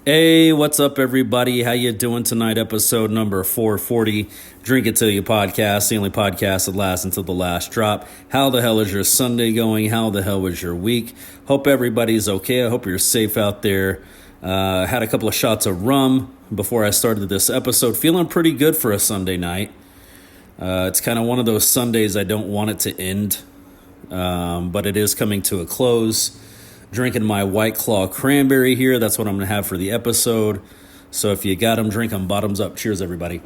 Hey, what's up, everybody? How you doing tonight? Episode number 440, Drink It Till You podcast, the only podcast that lasts until the last drop. How the hell is your Sunday going? How the hell was your week? Hope everybody's okay. I hope you're safe out there. Had a couple of shots of rum before I started this episode. Feeling pretty good for a Sunday night. It's kind of one of those Sundays I don't want it to end, but it is coming to a close. Drinking my White Claw cranberry here. That's what I'm going to have for the episode. So if you got them, drink them. Bottoms up. Cheers, everybody.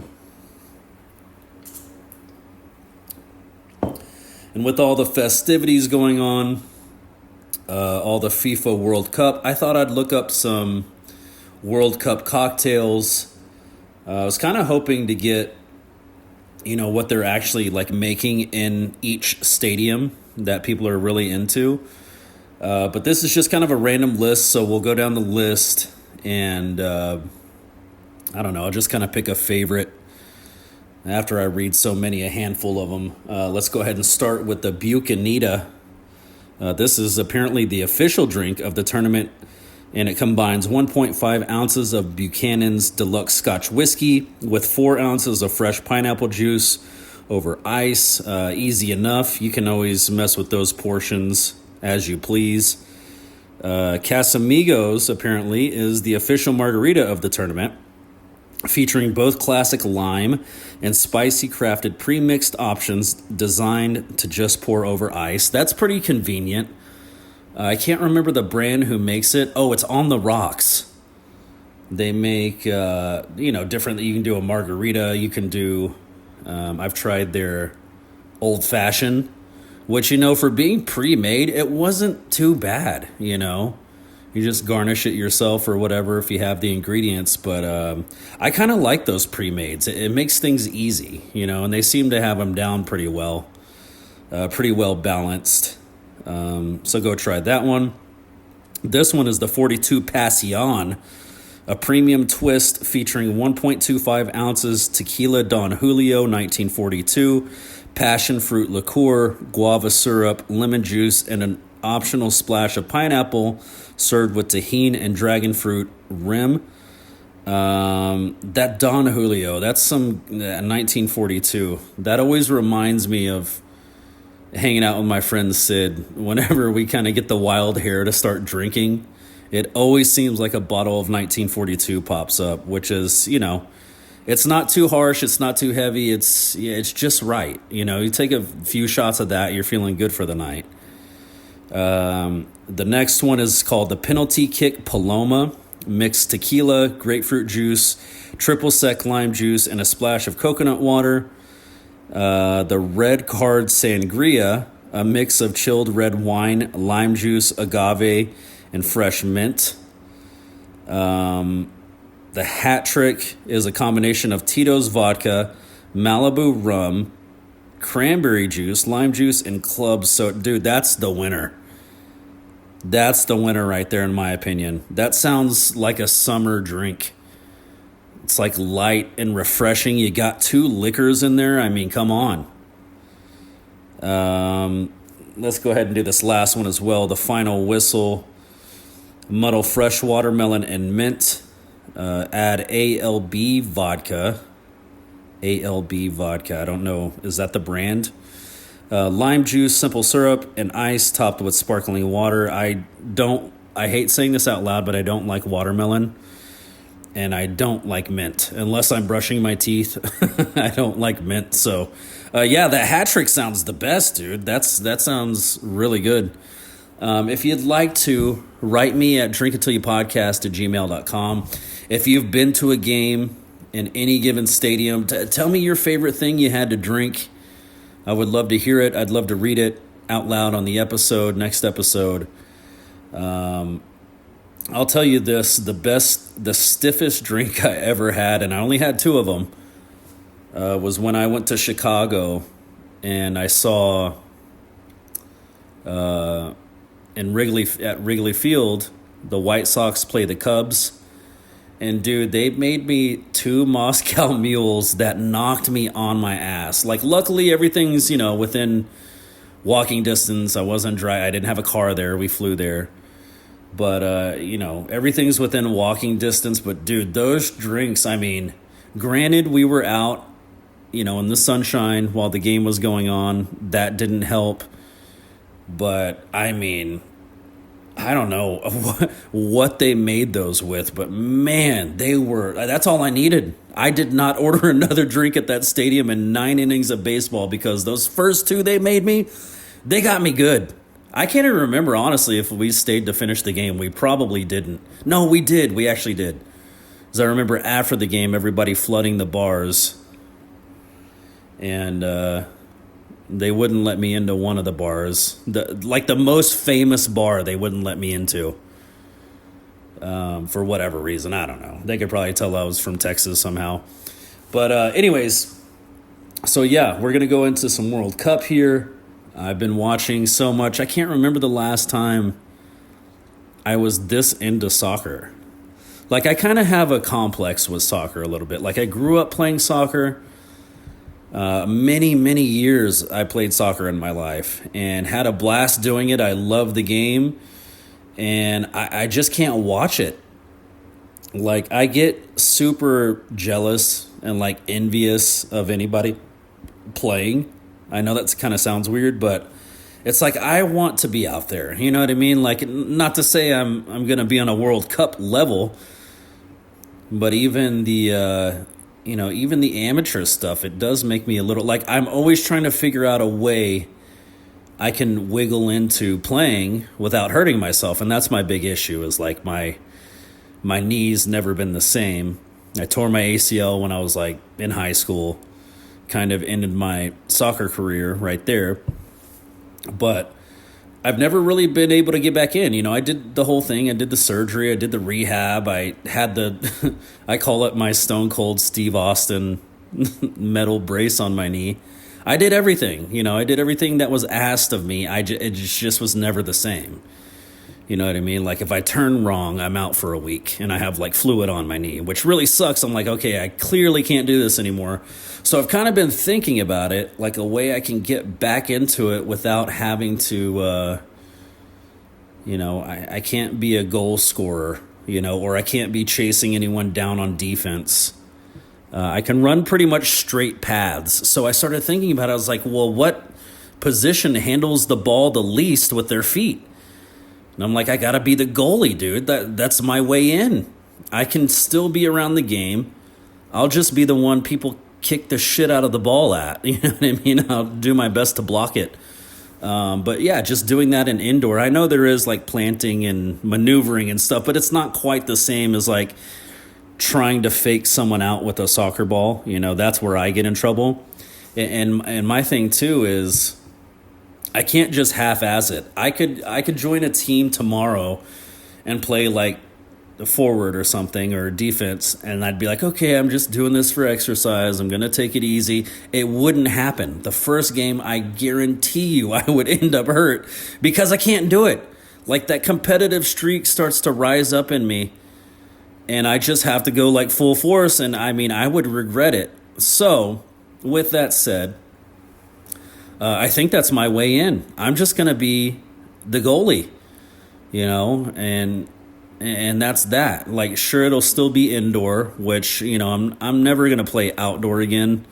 And with all the festivities going on, all the FIFA World Cup, I thought I'd look up some World Cup cocktails. I was kind of hoping to get, what they're actually like making in each stadium that people are really into. But this is just kind of a random list, so we'll go down the list and, I don't know, I'll just kind of pick a favorite after I read a handful of them. Let's go ahead and start with the Buchanita. This is apparently the official drink of the tournament, and it combines 1.5 ounces of Buchanan's Deluxe Scotch Whiskey with 4 ounces of fresh pineapple juice over ice. Easy enough. You can always mess with those portions as you please. Casamigos, apparently, is the official margarita of the tournament, featuring both classic lime and spicy crafted pre-mixed options designed to just pour over ice. That's pretty convenient. I can't remember the brand who makes it. Oh, it's On the Rocks. They make, different. You can do a margarita. You can do, I've tried their old fashioned, which, for being pre-made, it wasn't too bad, You just garnish it yourself or whatever if you have the ingredients. But I kind of like those pre-mades. It makes things easy, and they seem to have them down pretty well balanced. So go try that one. This one is the 42 Passion, a premium twist featuring 1.25 ounces tequila Don Julio 1942, passion fruit liqueur, guava syrup, lemon juice, and an optional splash of pineapple, served with tahini and dragon fruit rim. That Don Julio, that's some 1942. That always reminds me of hanging out with my friend Sid. Whenever we kind of get the wild hair to start drinking, it always seems like a bottle of 1942 pops up, which is, it's not too harsh, it's not too heavy, it's just right. You take a few shots of that, you're feeling good for the night. The next one is called the Penalty Kick Paloma, mixed tequila, grapefruit juice, triple sec lime juice, and a splash of coconut water. The Red Card Sangria, a mix of chilled red wine, lime juice, agave, and fresh mint. The Hat Trick is a combination of Tito's vodka, Malibu rum, cranberry juice, lime juice, and club soda. Dude, that's the winner. That's the winner right there, in my opinion. That sounds like a summer drink. It's like light and refreshing. You got 2 liquors in there. I mean, come on. Let's go ahead and do this last one as well. The Final Whistle, Muddle Fresh Watermelon and Mint. Add ALB vodka. ALB vodka. I don't know. Is that the brand? Lime juice, simple syrup, and ice topped with sparkling water. I hate saying this out loud, but I don't like watermelon. And I don't like mint. Unless I'm brushing my teeth, I don't like mint. So, that Hat Trick sounds the best, dude. That sounds really good. If you'd like to, write me at drinkittillyouPodcast@gmail.com. If you've been to a game in any given stadium, tell me your favorite thing you had to drink. I would love to hear it. I'd love to read it out loud on the next episode. I'll tell you this, the stiffest drink I ever had, and I only had 2 of them, was when I went to Chicago and I saw at Wrigley Field, the White Sox play the Cubs. And dude, they made me 2 Moscow mules that knocked me on my ass. Like, luckily everything's, within walking distance. I wasn't dry. I didn't have a car there. We flew there. But, everything's within walking distance. But, dude, those drinks, I mean, granted, we were out, in the sunshine while the game was going on. That didn't help. But, I mean, I don't know what they made those with. But, man, that's all I needed. I did not order another drink at that stadium in 9 innings of baseball because those first 2 they made me, they got me good. I can't even remember, honestly, if we stayed to finish the game. We probably didn't. No, we did. We actually did. Because I remember after the game, everybody flooding the bars. And they wouldn't let me into one of the bars. The most famous bar they wouldn't let me into. For whatever reason. I don't know. They could probably tell I was from Texas somehow. But anyways, so yeah, we're going to go into some World Cup here. I've been watching so much. I can't remember the last time I was this into soccer. Like, I kind of have a complex with soccer a little bit. Like, I grew up playing soccer. Many, many years I played soccer in my life and had a blast doing it. I love the game. And I just can't watch it. Like, I get super jealous and, like, envious of anybody playing. I know that kind of sounds weird, but it's like I want to be out there. You know what I mean? Like, not to say I'm going to be on a World Cup level, but even the even the amateur stuff, it does make me a little, like, I'm always trying to figure out a way I can wiggle into playing without hurting myself, and that's my big issue. Is like my knees never been the same. I tore my ACL when I was like in high school. Kind of ended my soccer career right there. But I've never really been able to get back in. I did the whole thing. I did the surgery. I did the rehab. I had I call it my Stone Cold Steve Austin metal brace on my knee. I did everything. I did everything that was asked of me. It just was never the same. You know what I mean? Like, if I turn wrong, I'm out for a week and I have like fluid on my knee, which really sucks. I'm like, okay, I clearly can't do this anymore. So I've kind of been thinking about it, like a way I can get back into it without having to, I can't be a goal scorer, or I can't be chasing anyone down on defense. I can run pretty much straight paths. So I started thinking about it. I was like, well, what position handles the ball the least with their feet? And I'm like, I got to be the goalie, dude. That's my way in. I can still be around the game. I'll just be the one people kick the shit out of the ball at. You know what I mean? I'll do my best to block it. But yeah, just doing that in indoor. I know there is like planting and maneuvering and stuff, but it's not quite the same as like trying to fake someone out with a soccer ball. That's where I get in trouble. And my thing too is I can't just half-ass it. I could join a team tomorrow and play like the forward or something or defense, and I'd be like, okay, I'm just doing this for exercise. I'm going to take it easy. It wouldn't happen. The first game, I guarantee you I would end up hurt because I can't do it. Like, that competitive streak starts to rise up in me, and I just have to go like full force, and I mean, I would regret it. So, with that said, I think that's my way in. I'm just going to be the goalie, and that's that. Like, sure, it'll still be indoor, which, I'm never going to play outdoor again.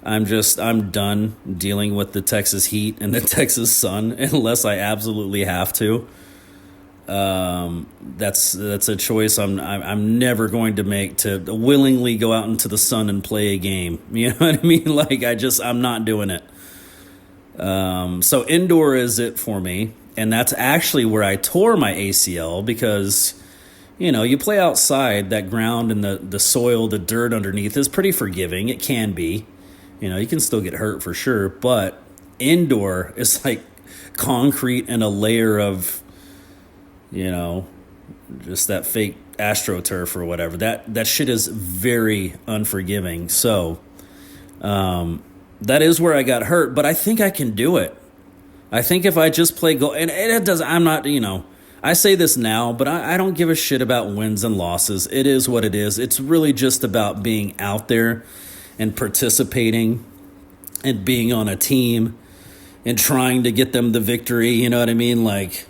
I'm done dealing with the Texas heat and the Texas sun unless I absolutely have to. That's a choice I'm never going to make, to willingly go out into the sun and play a game. You know what I mean? Like, I'm not doing it. So indoor is it for me. And that's actually where I tore my ACL because, you play outside, that ground and the soil, the dirt underneath is pretty forgiving. It can be. You can still get hurt for sure. But indoor is like concrete and a layer of, just that fake AstroTurf or whatever. That shit is very unforgiving. So, that is where I got hurt, but I think I can do it. I think if I just play goal, and it does, I'm not, I say this now, but I don't give a shit about wins and losses. It is what it is. It's really just about being out there and participating and being on a team and trying to get them the victory. You know what I mean? Like,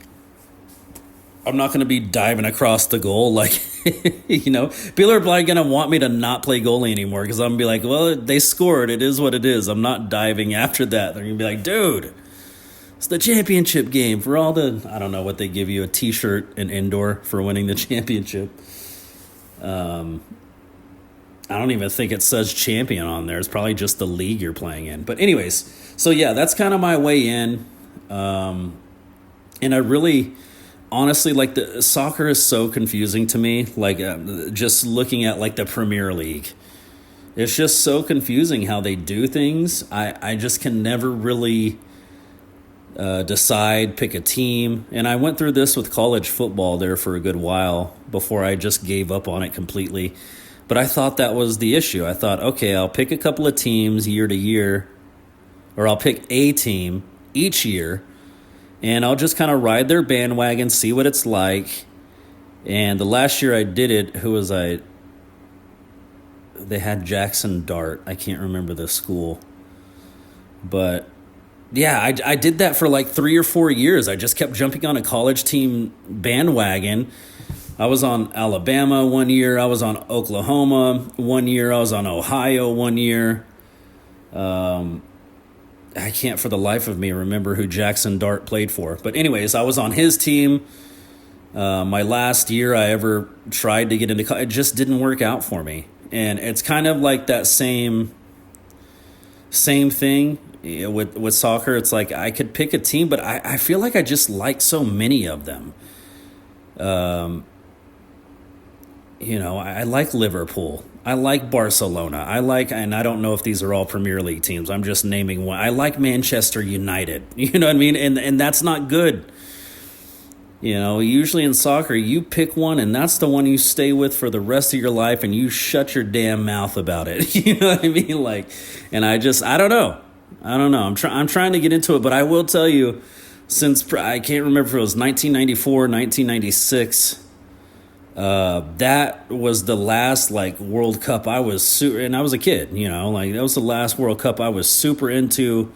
I'm not going to be diving across the goal. Like, people are probably going to want me to not play goalie anymore because I'm going to be like, well, they scored. It is what it is. I'm not diving after that. They're going to be like, dude, it's the championship game for all the, I don't know what they give you, a t-shirt and indoor for winning the championship. I don't even think it says champion on there. It's probably just the league you're playing in. But anyways, so yeah, that's kind of my way in. And I really, honestly, like the soccer is so confusing to me. Like just looking at like the Premier League, it's just so confusing how they do things. I just can never really decide, pick a team. And I went through this with college football there for a good while before I just gave up on it completely. But I thought that was the issue. I thought, okay, I'll pick a couple of teams year to year, or I'll pick a team each year, and I'll just kind of ride their bandwagon, see what it's like. And the last year I did it, who was I? They had Jackson Dart. I can't remember the school. But yeah, I did that for like 3 or 4 years. I just kept jumping on a college team bandwagon. I was on Alabama 1 year. I was on Oklahoma 1 year. I was on Ohio 1 year. I can't for the life of me remember who Jackson Dart played for. But anyways, I was on his team. My last year I ever tried to get into college, it just didn't work out for me. And it's kind of like that same thing with soccer. It's like I could pick a team, but I feel like I just like so many of them. I like Liverpool. I like Barcelona. And I don't know if these are all Premier League teams. I'm just naming one. I like Manchester United. You know what I mean? And that's not good. Usually in soccer, you pick one and that's the one you stay with for the rest of your life and you shut your damn mouth about it. You know what I mean? Like, and I don't know. I'm trying to get into it, but I will tell you, since I can't remember if it was 1994, 1996, that was the last like World Cup I was and I was a kid, that was the last World Cup I was super into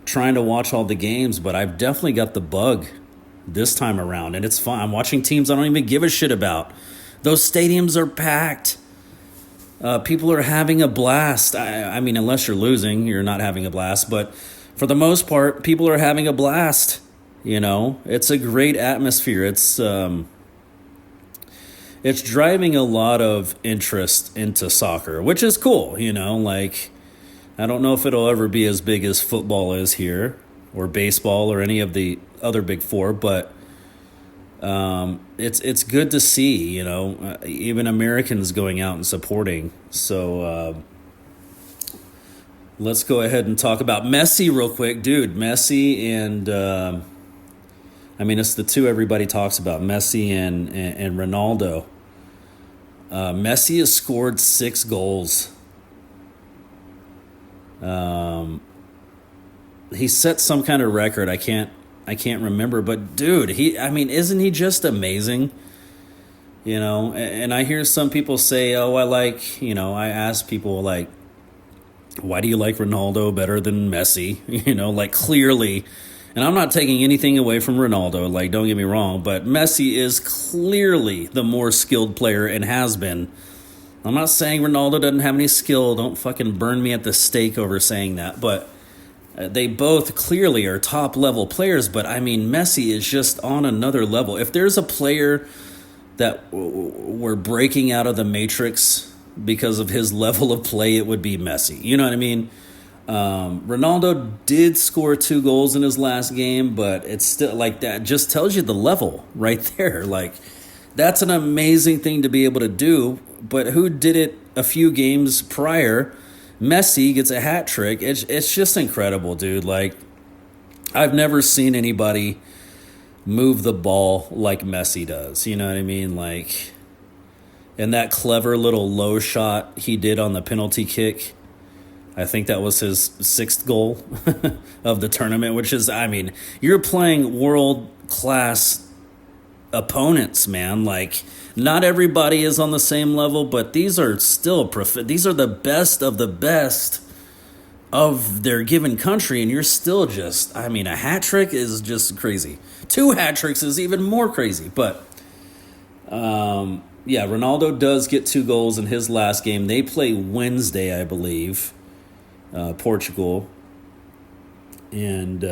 trying to watch all the games, but I've definitely got the bug this time around, and it's fun. I'm watching teams I don't even give a shit about. Those stadiums are packed. People are having a blast. I mean, unless you're losing, you're not having a blast, but for the most part, people are having a blast. It's a great atmosphere. It's driving a lot of interest into soccer, which is cool, like, I don't know if it'll ever be as big as football is here, or baseball, or any of the other big four, but it's good to see, even Americans going out and supporting. So let's go ahead and talk about Messi real quick. Dude, Messi and it's the two everybody talks about, Messi and Ronaldo. Messi has scored 6 goals. He set some kind of record. I can't remember, but dude, isn't he just amazing? And I hear some people say, I ask people like, why do you like Ronaldo better than Messi? Like clearly. And I'm not taking anything away from Ronaldo, like, don't get me wrong, but Messi is clearly the more skilled player and has been. I'm not saying Ronaldo doesn't have any skill. Don't fucking burn me at the stake over saying that. But they both clearly are top-level players. But, Messi is just on another level. If there's a player that we're breaking out of the matrix because of his level of play, it would be Messi. You know what I mean? Ronaldo did score 2 goals in his last game, but it's still like that just tells you the level right there. Like, that's an amazing thing to be able to do, but who did it a few games prior? Messi gets a hat trick. It's just incredible, dude. Like, I've never seen anybody move the ball like Messi does. You know what I mean? Like, and that clever little low shot he did on the penalty kick, I think that was his 6th goal of the tournament, which is, you're playing world-class opponents, man. Like, not everybody is on the same level, but these are still these are the best of their given country, and you're still just, a hat trick is just crazy. 2 hat tricks is even more crazy, but Yeah, Ronaldo does get 2 goals in his last game. They play Wednesday, I believe, Portugal. And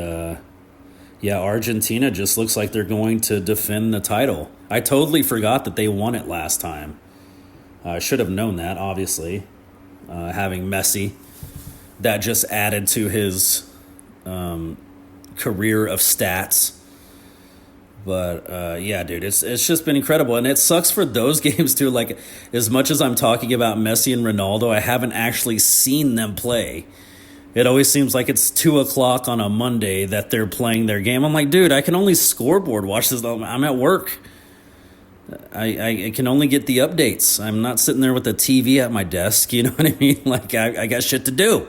yeah, Argentina just looks like they're going to defend the title. I totally forgot that they won it last time. I should have known that, obviously. Having Messi, that just added to his career of stats. But yeah, dude, it's just been incredible, and it sucks for those games too. Like, as much as I'm talking about Messi and Ronaldo, I haven't actually seen them play. It always seems like it's 2:00 on a Monday that they're playing their game. I'm like, dude, I can only scoreboard watch this. I'm at work. I can only get the updates. I'm not sitting there with a TV at my desk. You know what I mean? Like, I got shit to do.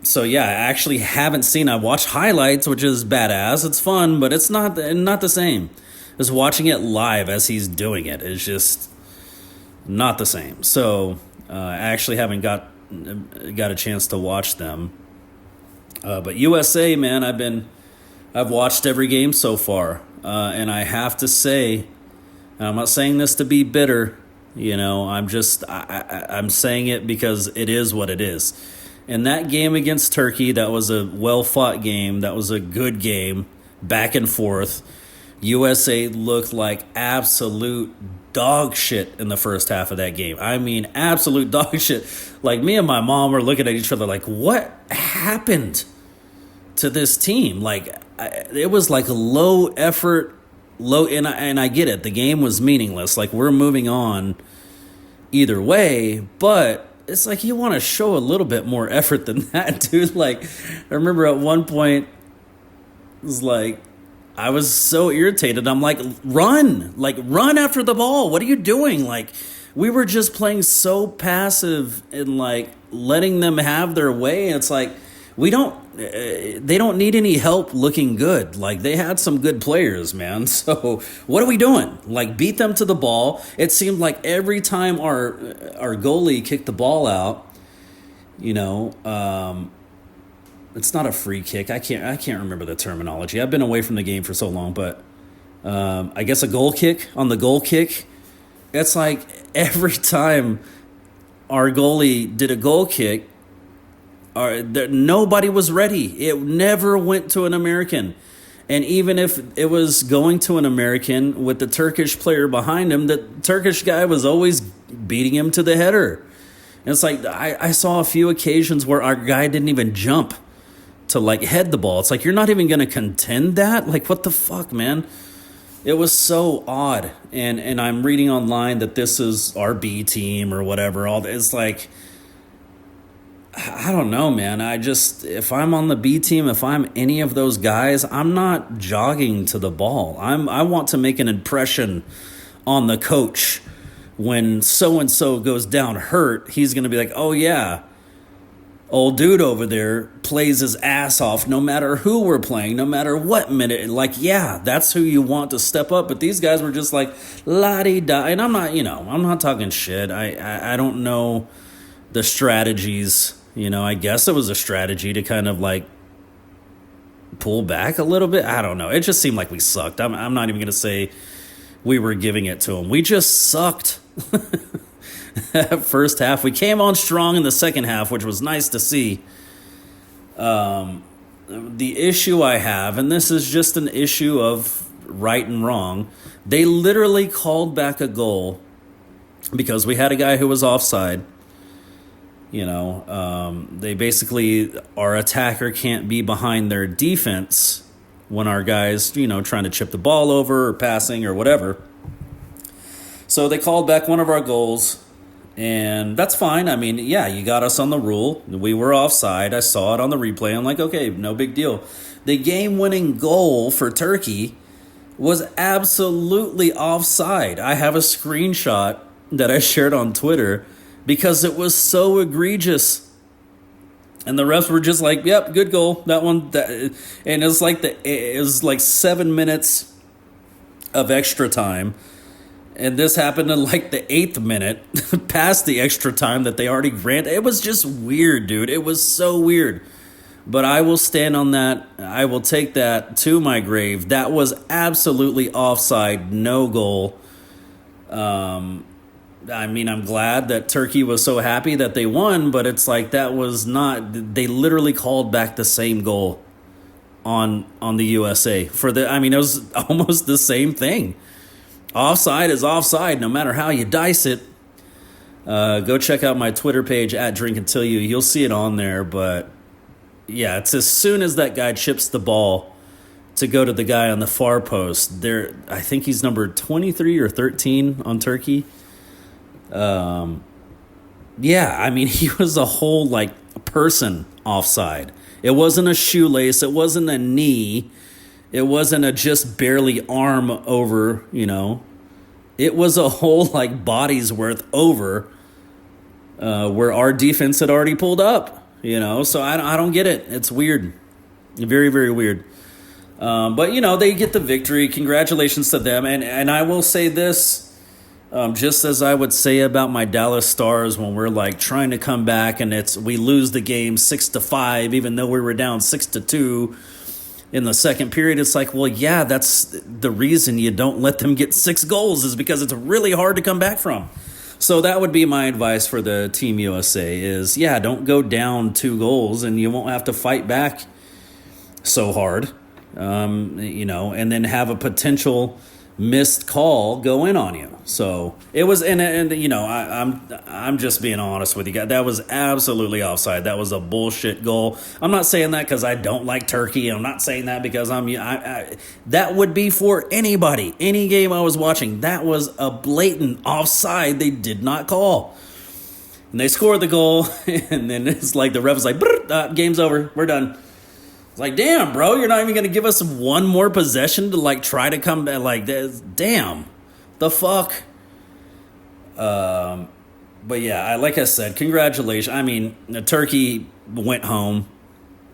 So yeah, I actually haven't seen. I watched highlights, which is badass. It's fun, but it's not the same as watching it live as he's doing it. It's just not the same. So I actually haven't got a chance to watch them. But USA, man, I've watched every game so far, and I have to say, and I'm not saying this to be bitter. You know, I'm saying it because it is what it is. In that game against Turkey, that was a well-fought game. That was a good game, back and forth. USA looked like absolute dog shit in the first half of that game. I mean, absolute dog shit. Like, me and my mom were looking at each other like, what happened to this team? Like, it was like a low effort, and I get it. The game was meaningless. Like, we're moving on either way, but it's like you want to show a little bit more effort than that, dude. Like, I remember at one point, it was like, I was so irritated. I'm like, run after the ball. What are you doing? Like, we were just playing so passive and like letting them have their way. And it's like, they don't need any help looking good. Like, they had some good players, man. So what are we doing? Like, beat them to the ball. It seemed like every time our goalie kicked the ball out, you know, it's not a free kick. I can't remember the terminology. I've been away from the game for so long, but I guess a goal kick on the goal kick. It's like every time our goalie did a goal kick, nobody was ready. It never went to an American. And even if it was going to an American with the Turkish player behind him, the Turkish guy was always beating him to the header. And it's like, I saw a few occasions where our guy didn't even jump to like head the ball. It's like, you're not even going to contend that? Like, what the fuck, man? It was so odd. And I'm reading online that this is our B team or whatever. It's like, I don't know, man. If I'm on the B team, if I'm any of those guys, I'm not jogging to the ball. I want to make an impression on the coach. When so-and-so goes down hurt, he's going to be like, oh yeah, old dude over there plays his ass off no matter who we're playing, no matter what minute. Like, yeah, that's who you want to step up. But these guys were just like, la-di-da. And I'm not talking shit. I don't know the strategies. You know, I guess it was a strategy to kind of like pull back a little bit. I don't know. It just seemed like we sucked. I'm not even going to say we were giving it to them. We just sucked. That first half. We came on strong in the second half, which was nice to see. The issue I have, and this is just an issue of right and wrong, they literally called back a goal because we had a guy who was offside. You know, they basically, our attacker can't be behind their defense when our guys, you know, trying to chip the ball over or passing or whatever. So they called back one of our goals, and that's fine. I mean, yeah, you got us on the rule. We were offside. I saw it on the replay. I'm like, okay, no big deal. The game-winning goal for Turkey was absolutely offside. I have a screenshot that I shared on Twitter because it was so egregious. And the refs were just like, yep, good goal. That one. And it was like 7 minutes of extra time. And this happened in like the 8th minute, past the extra time that they already granted. It was just weird, dude. It was so weird. But I will stand on that. I will take that to my grave. That was absolutely offside, no goal. I mean, I'm glad that Turkey was so happy that they won, but it's like that was not. They literally called back the same goal on the USA for the. I mean, it was almost the same thing. Offside is offside, no matter how you dice it. Go check out my Twitter page at Drink Until You. You'll see it on there, but yeah, it's as soon as that guy chips the ball to go to the guy on the far post. There, I think he's number 23 or 13 on Turkey. Yeah, I mean, he was a whole, like, person offside. It wasn't a shoelace. It wasn't a knee. It wasn't a just barely arm over, It was a whole, like, body's worth over where our defense had already pulled up, So I don't get it. It's weird. Very, very weird. But, they get the victory. Congratulations to them. And I will say this. Just as I would say about my Dallas Stars when we're like trying to come back and we lose the game 6-5, even though we were down 6-2 in the second period. It's like, well, yeah, that's the reason you don't let them get 6 goals is because it's really hard to come back from. So that would be my advice for the Team USA is, yeah, don't go down 2 goals and you won't have to fight back so hard, and then have a potential missed call go in on you. So it was, and I'm just being honest with you guys. That was absolutely offside. That was a bullshit goal. I'm not saying that because I don't like Turkey. I'm not saying that because that would be for anybody, any game I was watching. That was a blatant offside. They did not call, and they scored the goal. And then it's like the ref was like, "Game's over. We're done." Like, damn, bro, you're not even going to give us one more possession to, like, try to come back. Like, damn, the fuck? But, yeah, like I said, congratulations. I mean, Turkey went home.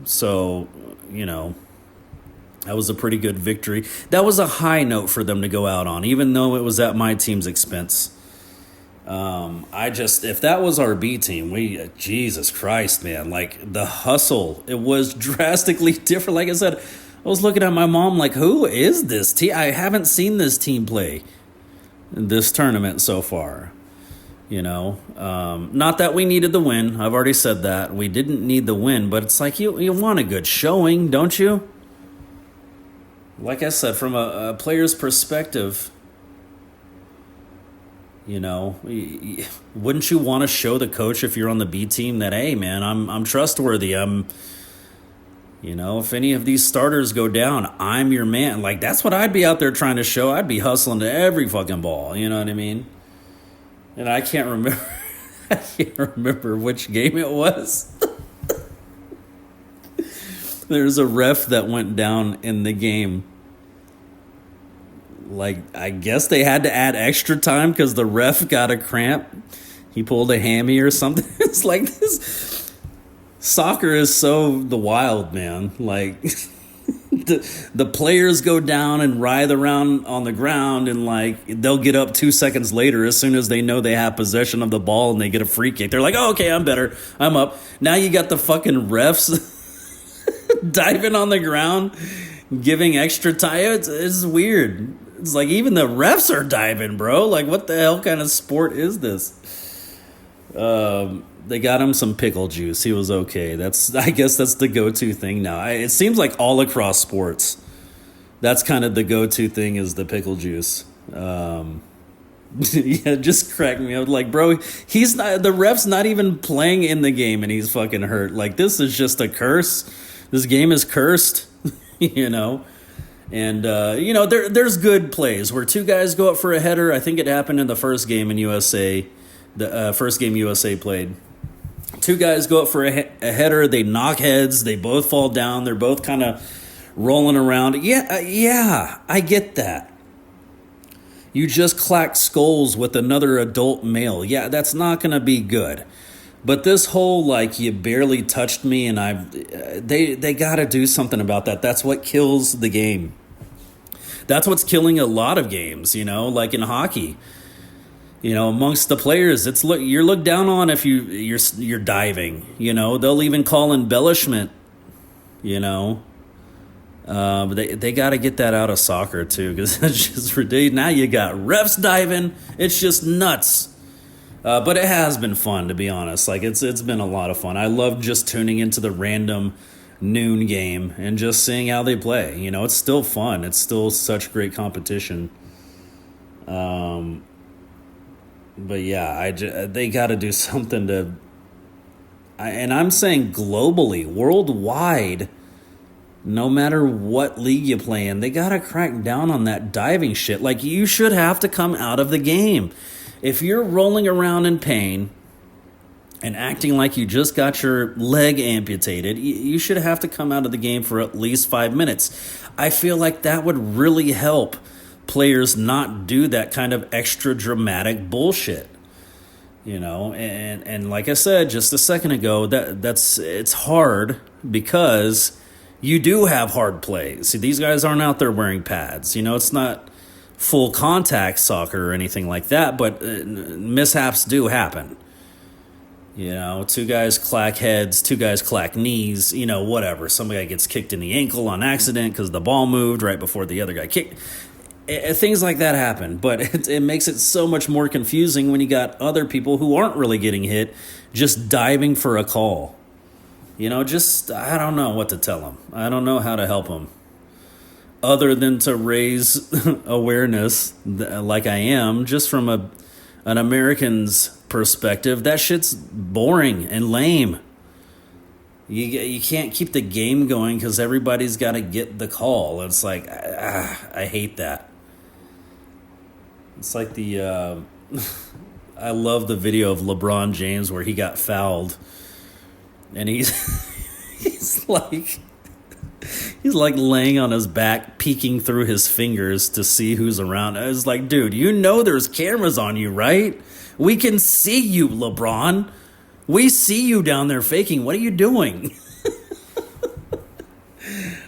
So, that was a pretty good victory. That was a high note for them to go out on, even though it was at my team's expense. If that was our B team, Jesus Christ, man, like the hustle, it was drastically different. Like I said, I was looking at my mom like, who is this team? I haven't seen this team play in this tournament so far, not that we needed the win. I've already said that we didn't need the win, but it's like, you want a good showing, don't you? Like I said, from a player's perspective, wouldn't you want to show the coach if you're on the B team that, hey, man, I'm trustworthy. If any of these starters go down, I'm your man. Like, that's what I'd be out there trying to show. I'd be hustling to every fucking ball. You know what I mean? And I can't remember which game it was. There's a ref that went down in the game. Like, I guess they had to add extra time because the ref got a cramp. He pulled a hammy or something. It's like this. Soccer is so the wild, man. Like, the players go down and writhe around on the ground, and like they'll get up 2 seconds later as soon as they know they have possession of the ball and they get a free kick. They're like, oh, okay, I'm better. I'm up. Now you got the fucking refs diving on the ground, giving extra time. It's weird. It's like even the refs are diving, bro. Like, what the hell kind of sport is this? They got him some pickle juice. He was okay. I guess that's the go-to thing now. It seems like all across sports, that's kind of the go-to thing is the pickle juice. Yeah, just cracked me up. Like, bro, the ref's not even playing in the game and he's fucking hurt. Like, this is just a curse. This game is cursed, And, there's good plays where 2 guys go up for a header. I think it happened in the first game in USA, the first game USA played. 2 guys go up for a header. They knock heads. They both fall down. They're both kind of rolling around. Yeah, I get that. You just clack skulls with another adult male. Yeah, that's not going to be good. But this whole, like, you barely touched me and they got to do something about that. That's what kills the game. That's what's killing a lot of games, like in hockey. Amongst the players, you're looked down on if you're diving. They'll even call embellishment you know. But they got to get that out of soccer too, because it's just ridiculous. Now you got refs diving. It's just nuts. But it has been fun, to be honest. Like it's been a lot of fun. I love just tuning into the random noon game and just seeing how they play. You know, it's still fun. It's still such great competition. But yeah, they got to do something to. And I'm saying globally, worldwide, no matter what league you play in, they got to crack down on that diving shit. Like, you should have to come out of the game. If you're rolling around in pain and acting like you just got your leg amputated, you should have to come out of the game for at least 5 minutes. I feel like that would really help players not do that kind of extra dramatic bullshit. You know, and like I said just a second ago, it's hard because you do have hard plays. See, these guys aren't out there wearing pads. You know, it's not full contact soccer or anything like that, but mishaps do happen. You know, two guys clack heads, two guys clack knees, you know, whatever. Somebody gets kicked in the ankle on accident because the ball moved right before the other guy kicked. Things like that happen, but it makes it so much more confusing when you got other people who aren't really getting hit just diving for a call. You know, I don't know what to tell them. I don't know how to help them. Other than to raise awareness, like I am, just from an American's perspective, that shit's boring and lame. You can't keep the game going because everybody's got to get the call. It's like, I hate that. It's like I love the video of LeBron James where he got fouled, and he's like laying on his back, peeking through his fingers to see who's around. I was like, dude, you know there's cameras on you, right? We can see you, LeBron. We see you down there faking. What are you doing?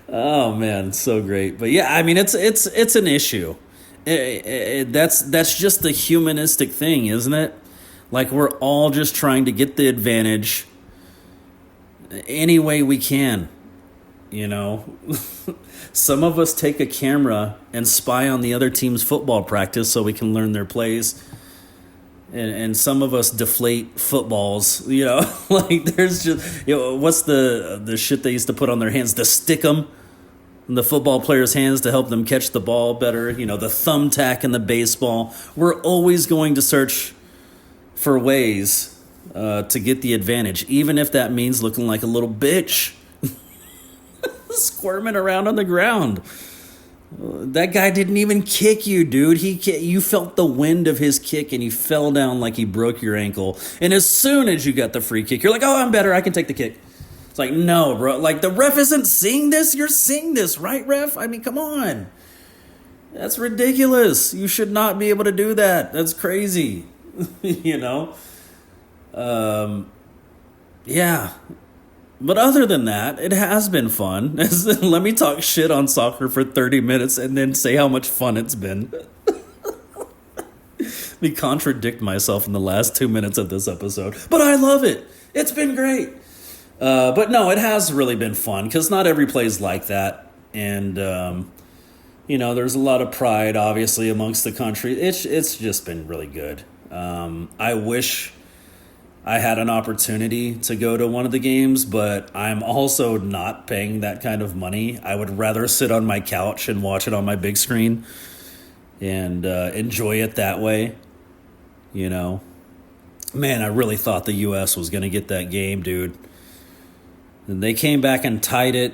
Oh man, so great. But yeah, I mean, it's an issue. That's just the humanistic thing, isn't it? Like, we're all just trying to get the advantage any way we can. You know, some of us take a camera and spy on the other team's football practice so we can learn their plays. And some of us deflate footballs, you know, like there's just, you know, what's the shit they used to put on their hands, the stickum in the football players' hands to help them catch the ball better, you know, the thumbtack in the baseball. We're always going to search for ways to get the advantage, even if that means looking like a little bitch, squirming around on the ground. That guy didn't even kick you, dude. You felt the wind of his kick and you fell down like he broke your ankle. And as soon as you got the free kick, you're like, oh, I'm better. I can take the kick. It's like, no, bro. Like, the ref isn't seeing this. You're seeing this, right, ref? I mean, come on. That's ridiculous. You should not be able to do that. That's crazy. You know? Yeah. But other than that, it has been fun. Let me talk shit on soccer for 30 minutes and then say how much fun it's been. Me contradict myself in the last 2 minutes of this episode. But I love it. It's been great. But no, it has really been fun because not every play is like that. And, you know, there's a lot of pride, obviously, amongst the country. It's just been really good. I wish I had an opportunity to go to one of the games, but I'm also not paying that kind of money. I would rather sit on my couch and watch it on my big screen and enjoy it that way. You know, man, I really thought the U.S. was going to get that game, dude. And they came back and tied it.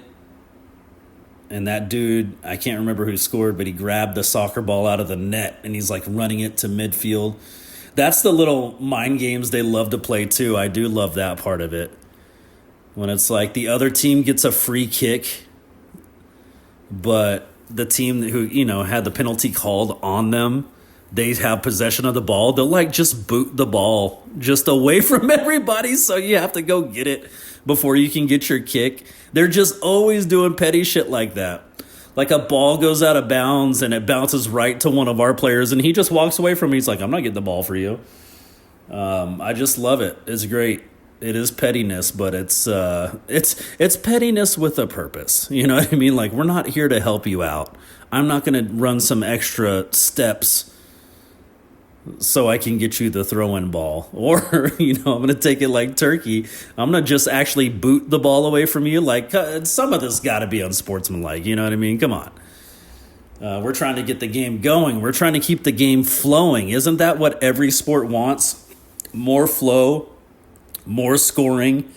And that dude, I can't remember who scored, but he grabbed the soccer ball out of the net and he's like running it to midfield. That's the little mind games they love to play too. I do love that part of it. When it's like the other team gets a free kick, but the team who, you know, had the penalty called on them, they have possession of the ball. They'll like just boot the ball just away from everybody, so you have to go get it before you can get your kick. They're just always doing petty shit like that. Like a ball goes out of bounds and it bounces right to one of our players and he just walks away from me. He's like, I'm not getting the ball for you. I just love it. It's great. It is pettiness, but it's pettiness with a purpose. You know what I mean? Like, we're not here to help you out. I'm not going to run some extra steps so I can get you the throw-in ball. Or, I'm going to take it like turkey. I'm going to just actually boot the ball away from you. Like, some of this got to be unsportsmanlike. You know what I mean? Come on. We're trying to get the game going. We're trying to keep the game flowing. Isn't that what every sport wants? More flow, more scoring.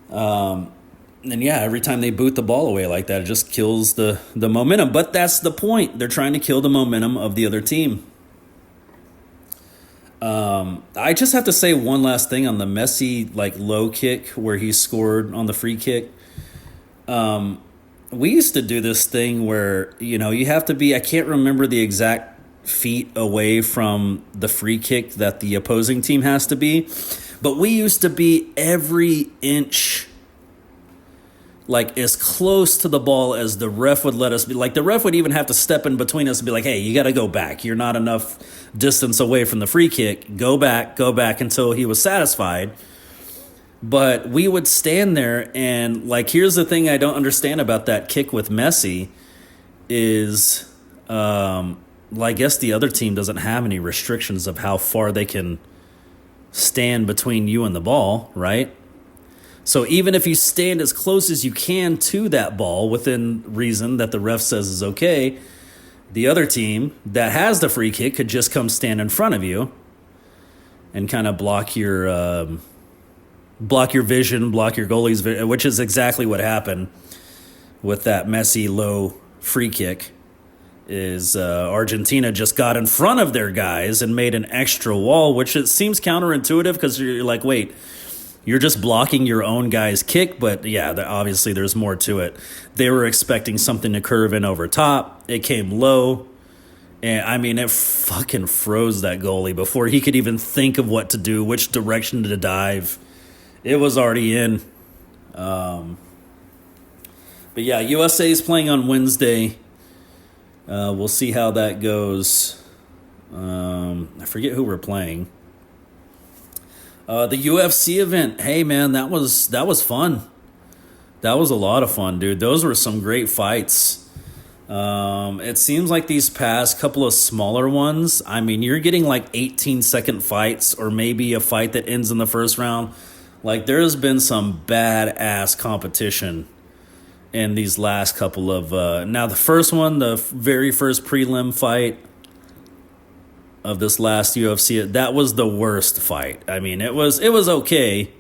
And yeah, every time they boot the ball away like that, it just kills the momentum. But that's the point. They're trying to kill the momentum of the other team. I just have to say one last thing on the Messi low kick where he scored on the free kick. We used to do this thing where, you have to be, I can't remember the exact feet away from the free kick that the opposing team has to be, but we used to be every inch as close to the ball as the ref would let us be. Like, the ref would even have to step in between us and be like, hey, you got to go back. You're not enough distance away from the free kick. Go back until he was satisfied. But we would stand there and, here's the thing I don't understand about that kick with Messi is, I guess the other team doesn't have any restrictions of how far they can stand between you and the ball, right? So even if you stand as close as you can to that ball within reason that the ref says is okay, the other team that has the free kick could just come stand in front of you and kind of block your vision, block your goalie's vision, which is exactly what happened with that Messi low free kick. Is Argentina just got in front of their guys and made an extra wall, which it seems counterintuitive because you're like, wait, you're just blocking your own guy's kick. But yeah, obviously there's more to it. They were expecting something to curve in over top. It came low. And I mean, it fucking froze that goalie before he could even think of what to do, which direction to dive. It was already in. But yeah, USA is playing on Wednesday. We'll see how that goes. I forget who we're playing. The UFC event. Hey man, that was fun. That was a lot of fun, dude. Those were some great fights. It seems like these past couple of smaller ones, I mean, you're getting 18-second fights or maybe a fight that ends in the first round. There's been some badass competition in these last couple of now the first one, the very first prelim fight of this last UFC, that was the worst fight. I mean, it was okay.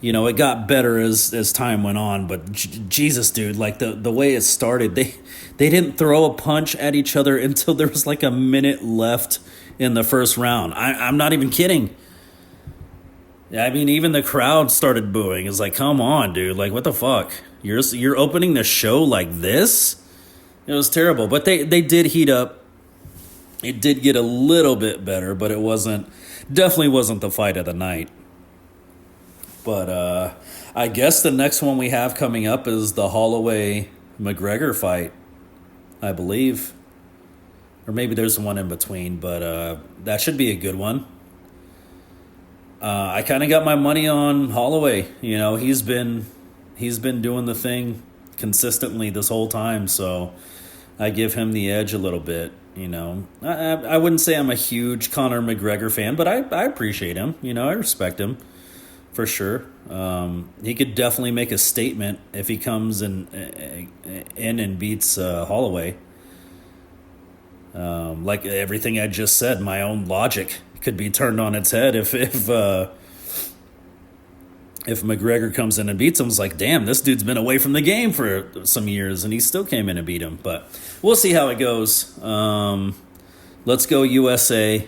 It got better as time went on, but Jesus, dude, the way it started, they didn't throw a punch at each other until there was a minute left in the first round. I'm not even kidding. I mean, even the crowd started booing. It's come on, dude. What the fuck? You're opening the show like this? It was terrible. But they did heat up. It did get a little bit better, but it definitely wasn't the fight of the night. But I guess the next one we have coming up is the Holloway-McGregor fight, I believe. Or maybe there's one in between, but that should be a good one. I kind of got my money on Holloway. He's been doing the thing consistently this whole time, so I give him the edge a little bit. I wouldn't say I'm a huge Conor McGregor fan, but I appreciate him. I respect him for sure. He could definitely make a statement if he comes in and beats Holloway. Everything I just said, my own logic could be turned on its head if McGregor comes in and beats him. It's damn, this dude's been away from the game for some years and he still came in and beat him. But we'll see how it goes. Let's go USA.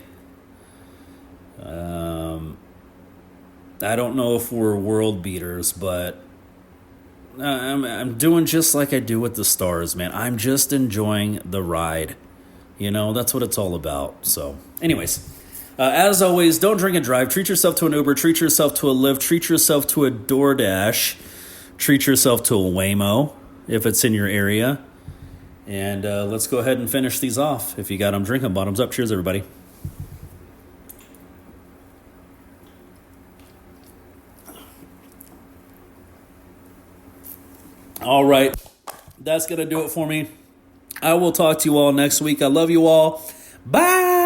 I don't know if we're world beaters, but I'm doing just like I do with the stars, man. I'm just enjoying the ride. That's what it's all about. So anyways, as always, don't drink and drive. Treat yourself to an Uber. Treat yourself to a Lyft. Treat yourself to a DoorDash. Treat yourself to a Waymo if it's in your area. And let's go ahead and finish these off. If you got them, drink them. Bottoms up. Cheers, everybody. All right. That's going to do it for me. I will talk to you all next week. I love you all. Bye.